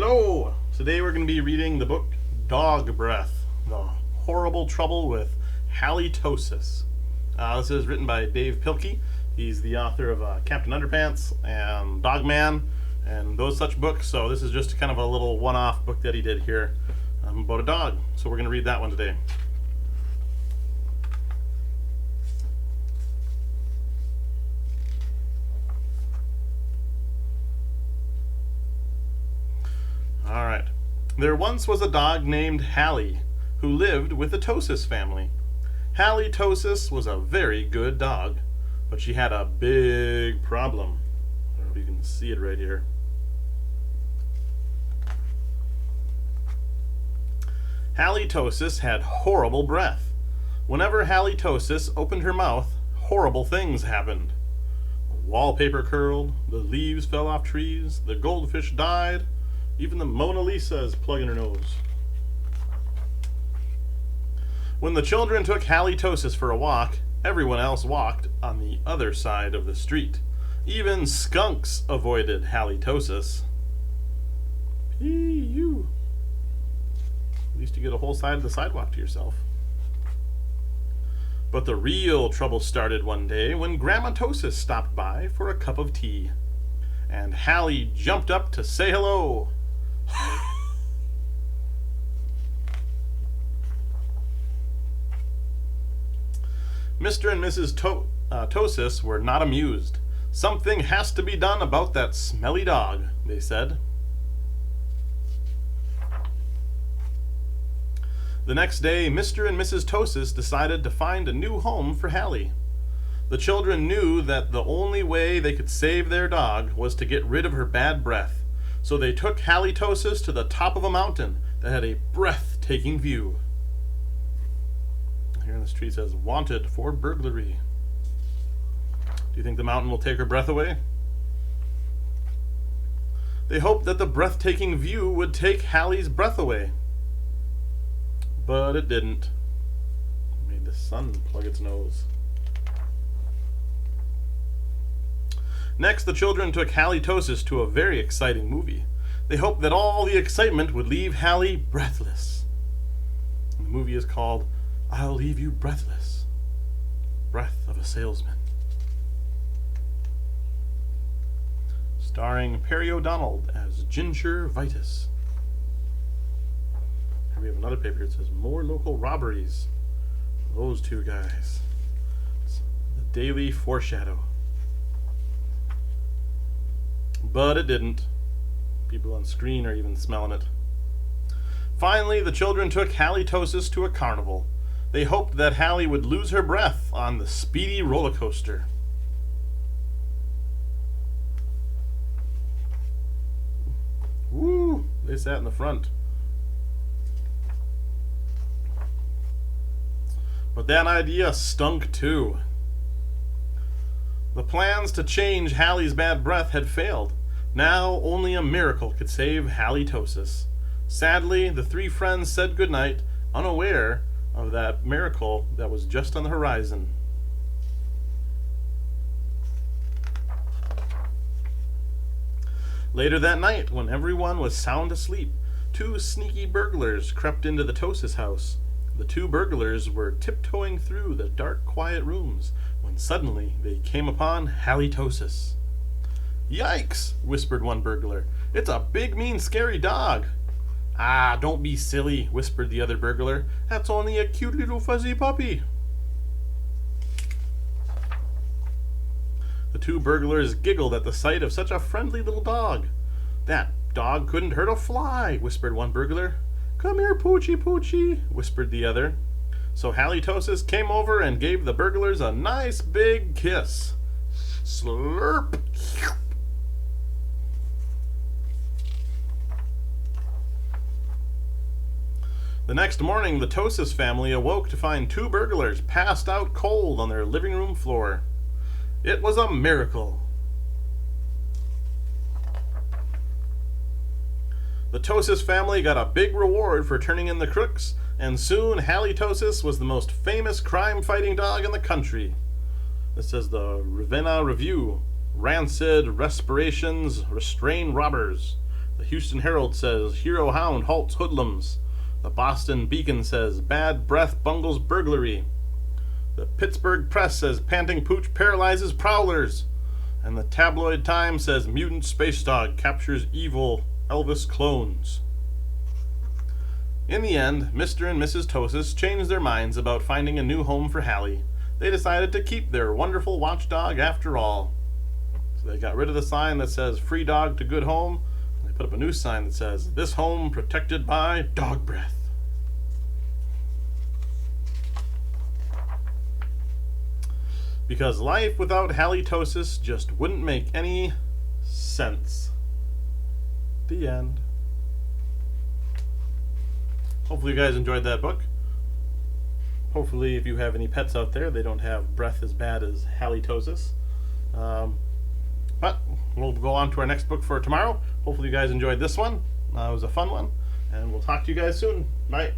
Hello! Today we're going to be reading the book Dog Breath, The Horrible Trouble with Halitosis. This is written by Dave Pilkey. He's the author of Captain Underpants and Dogman and those such books, so this is just kind of a little one-off book that he did here about a dog. So we're going to read that one today. Alright. There once was a dog named Hallie, who lived with the Tosis family. Halitosis was a very good dog, but she had a big problem. I don't know if you can see it right here. Halitosis had horrible breath. Whenever Halitosis opened her mouth, horrible things happened. The wallpaper curled, the leaves fell off trees, the goldfish died, even the Mona Lisa is plugging her nose. When the children took Halitosis for a walk, everyone else walked on the other side of the street. Even skunks avoided Halitosis. P.U. At least you get a whole side of the sidewalk to yourself. But the real trouble started one day when Grandma Tosis stopped by for a cup of tea. And Hallie jumped up to say hello. Mr. and Mrs. Tosis were not amused. Something has to be done about that smelly dog, they said. The next day, Mr. and Mrs. Tosis decided to find a new home for Hallie. The children knew that the only way they could save their dog was to get rid of her bad breath. So they took Halitosis to the top of a mountain that had a breathtaking view. Here on the street says, wanted for burglary. Do you think the mountain will take her breath away? They hoped that the breathtaking view would take Hallie's breath away. But it didn't. It made the sun plug its nose. Next, the children took Halitosis to a very exciting movie. They hoped that all the excitement would leave Hallie breathless. And the movie is called I'll Leave You Breathless. Breath of a Salesman. Starring Perry O'Donnell as Ginger Vitus. Here we have another paper that says more local robberies. Those two guys. It's the Daily Foreshadow. But it didn't. People on screen are even smelling it. Finally, the children took Halitosis to a carnival. They hoped that Hallie would lose her breath on the speedy roller coaster. Woo! They sat in the front. But that idea stunk too. The plans to change Hallie's bad breath had failed. Now only a miracle could save Halitosis. Sadly, the three friends said goodnight, unaware of that miracle that was just on the horizon. Later that night, when everyone was sound asleep, two sneaky burglars crept into the Tosis house. The two burglars were tiptoeing through the dark, quiet rooms when suddenly they came upon Halitosis. Yikes, whispered one burglar. It's a big, mean, scary dog. Ah, don't be silly, whispered the other burglar. That's only a cute little fuzzy puppy. The two burglars giggled at the sight of such a friendly little dog. That dog couldn't hurt a fly, whispered one burglar. Come here, Poochie Poochie, whispered the other. So Halitosis came over and gave the burglars a nice big kiss. Slurp! The next morning, the Tosis family awoke to find two burglars passed out cold on their living room floor. It was a miracle. The Tosis family got a big reward for turning in the crooks, and soon Halitosis was the most famous crime-fighting dog in the country. This says the Ravenna Review. Rancid respirations restrain robbers. The Houston Herald says, Hero Hound halts hoodlums. The Boston Beacon says, Bad breath bungles burglary. The Pittsburgh Press says, Panting pooch paralyzes prowlers. And the Tabloid Times says, Mutant space dog captures evil Elvis clones. In the end, Mr. and Mrs. Tosis changed their minds about finding a new home for Hallie. They decided to keep their wonderful watchdog after all. So they got rid of the sign that says, Free dog to good home. They put up a new sign that says, This home protected by dog breath. Because life without halitosis just wouldn't make any sense. The end. Hopefully you guys enjoyed that book. Hopefully if you have any pets out there, they don't have breath as bad as halitosis. But we'll go on to our next book for tomorrow. Hopefully you guys enjoyed this one. It was a fun one. And we'll talk to you guys soon. Bye.